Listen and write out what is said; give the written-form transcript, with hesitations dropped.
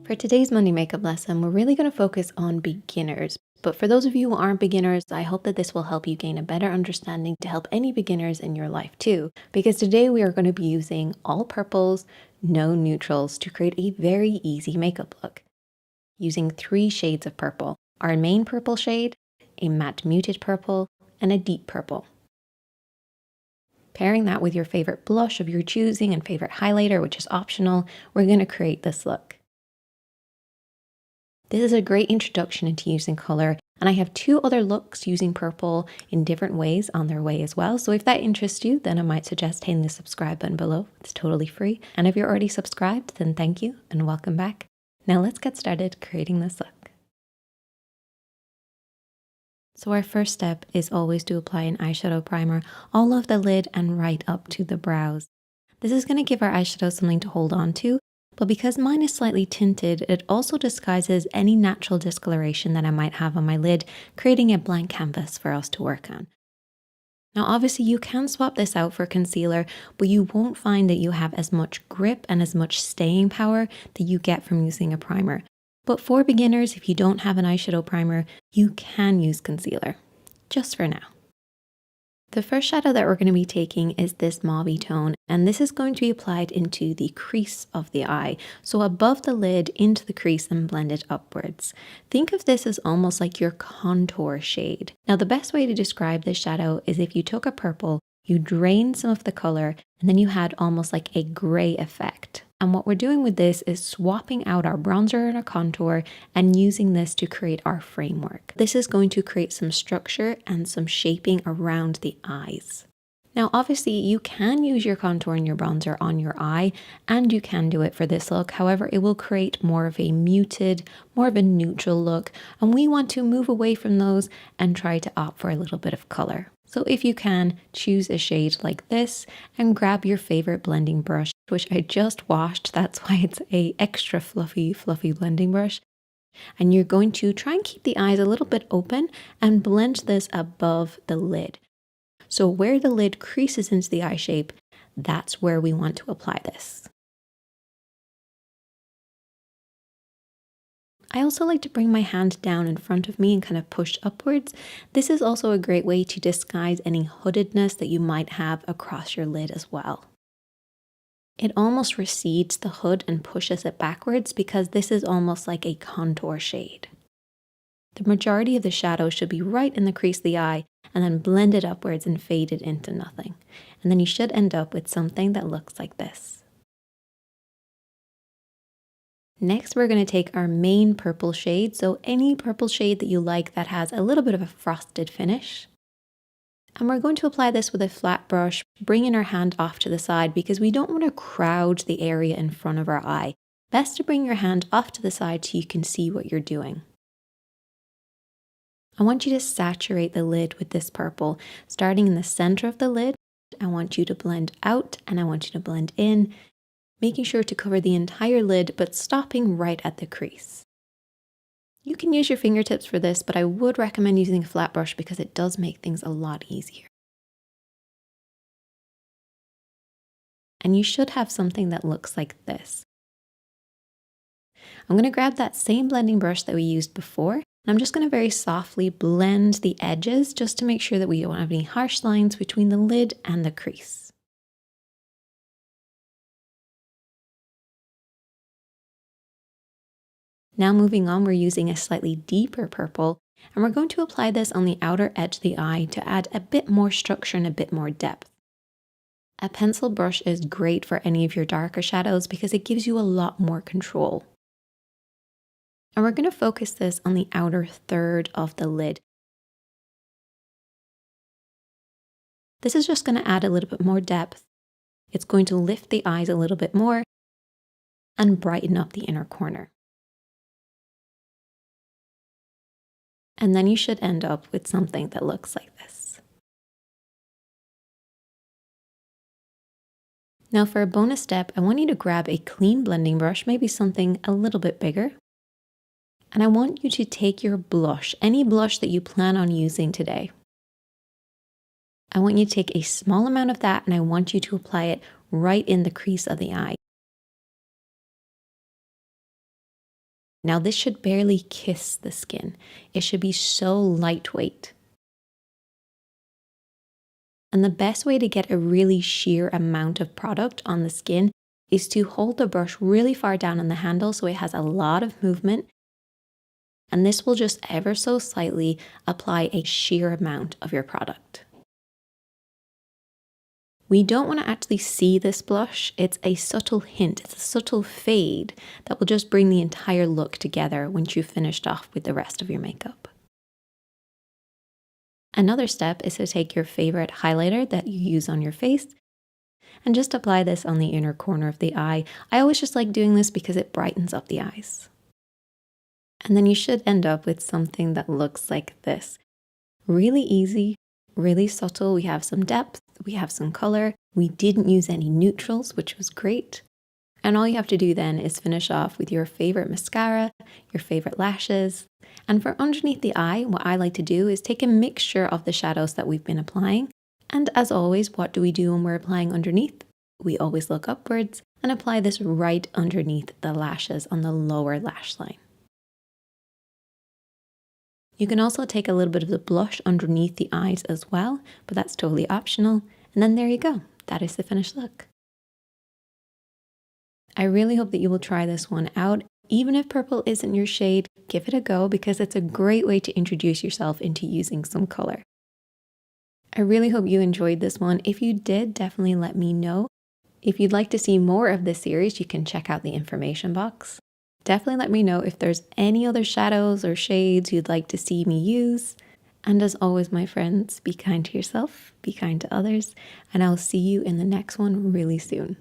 For today's Monday makeup lesson, we're really going to focus on beginners. But for those of you who aren't beginners, I hope that this will help you gain a better understanding to help any beginners in your life too. Because today we are going to be using all purples, no neutrals to create a very easy makeup look. Using 3 shades of purple, our main purple shade, a matte muted purple, and a deep purple. Pairing that with your favorite blush of your choosing and favorite highlighter, which is optional, we're going to create this look. This is a great introduction into using color, and I have 2 other looks using purple in different ways on their way as well. So if that interests you, then I might suggest hitting the subscribe button below. It's totally free. And if you're already subscribed, then thank you and welcome back. Now let's get started creating this look. So our first step is always to apply an eyeshadow primer all over the lid and right up to the brows. This is going to give our eyeshadow something to hold on to, but because mine is slightly tinted, it also disguises any natural discoloration that I might have on my lid, creating a blank canvas for us to work on. Now obviously you can swap this out for concealer, but you won't find that you have as much grip and as much staying power that you get from using a primer. But for beginners, if you don't have an eyeshadow primer, you can use concealer, just for now. The first shadow that we're going to be taking is this mauvey tone, and this is going to be applied into the crease of the eye. So above the lid into the crease and blend it upwards. Think of this as almost like your contour shade. Now the best way to describe this shadow is if you took a purple, you drained some of the color, and then you had almost like a gray effect. And what we're doing with this is swapping out our bronzer and our contour and using this to create our framework. This is going to create some structure and some shaping around the eyes. Now, obviously, you can use your contour and your bronzer on your eye, and you can do it for this look. However, it will create more of a muted, more of a neutral look, and we want to move away from those and try to opt for a little bit of color. So if you can, choose a shade like this and grab your favorite blending brush, which I just washed. That's why it's a extra fluffy blending brush. And you're going to try and keep the eyes a little bit open and blend this above the lid. So where the lid creases into the eye shape, that's where we want to apply this. I also like to bring my hand down in front of me and kind of push upwards. This is also a great way to disguise any hoodedness that you might have across your lid as well. It almost recedes the hood and pushes it backwards because this is almost like a contour shade. The majority of the shadow should be right in the crease of the eye and then blend it upwards and fade it into nothing. And then you should end up with something that looks like this. Next, we're going to take our main purple shade, so any purple shade that you like that has a little bit of a frosted finish. And we're going to apply this with a flat brush, bringing our hand off to the side because we don't want to crowd the area in front of our eye. Best to bring your hand off to the side so you can see what you're doing. I want you to saturate the lid with this purple, starting in the center of the lid. I want you to blend out and I want you to blend in, making sure to cover the entire lid, but stopping right at the crease. You can use your fingertips for this, but I would recommend using a flat brush because it does make things a lot easier. And you should have something that looks like this. I'm going to grab that same blending brush that we used before, and I'm just going to very softly blend the edges just to make sure that we don't have any harsh lines between the lid and the crease. Now moving on, we're using a slightly deeper purple, and we're going to apply this on the outer edge of the eye to add a bit more structure and a bit more depth. A pencil brush is great for any of your darker shadows because it gives you a lot more control. And we're going to focus this on the outer third of the lid. This is just going to add a little bit more depth. It's going to lift the eyes a little bit more and brighten up the inner corner. And then you should end up with something that looks like this. Now for a bonus step, I want you to grab a clean blending brush, maybe something a little bit bigger. And I want you to take your blush, any blush that you plan on using today. I want you to take a small amount of that and I want you to apply it right in the crease of the eye. Now this should barely kiss the skin. It should be so lightweight. And the best way to get a really sheer amount of product on the skin is to hold the brush really far down on the handle so it has a lot of movement. And this will just ever so slightly apply a sheer amount of your product. We don't want to actually see this blush. It's a subtle hint, it's a subtle fade that will just bring the entire look together once you've finished off with the rest of your makeup. Another step is to take your favorite highlighter that you use on your face and just apply this on the inner corner of the eye. I always just like doing this because it brightens up the eyes. And then you should end up with something that looks like this. Really easy, really subtle. We have some depth, we have some color. We didn't use any neutrals, which was great. And all you have to do then is finish off with your favorite mascara, your favorite lashes. And for underneath the eye, what I like to do is take a mixture of the shadows that we've been applying. And as always, what do we do when we're applying underneath? We always look upwards and apply this right underneath the lashes on the lower lash line. You can also take a little bit of the blush underneath the eyes as well, but that's totally optional. And then there you go. That is the finished look. I really hope that you will try this one out. Even if purple isn't your shade, give it a go because it's a great way to introduce yourself into using some color. I really hope you enjoyed this one. If you did, definitely let me know. If you'd like to see more of this series, you can check out the information box. Definitely let me know if there's any other shadows or shades you'd like to see me use. And as always, my friends, be kind to yourself, be kind to others, and I'll see you in the next one really soon.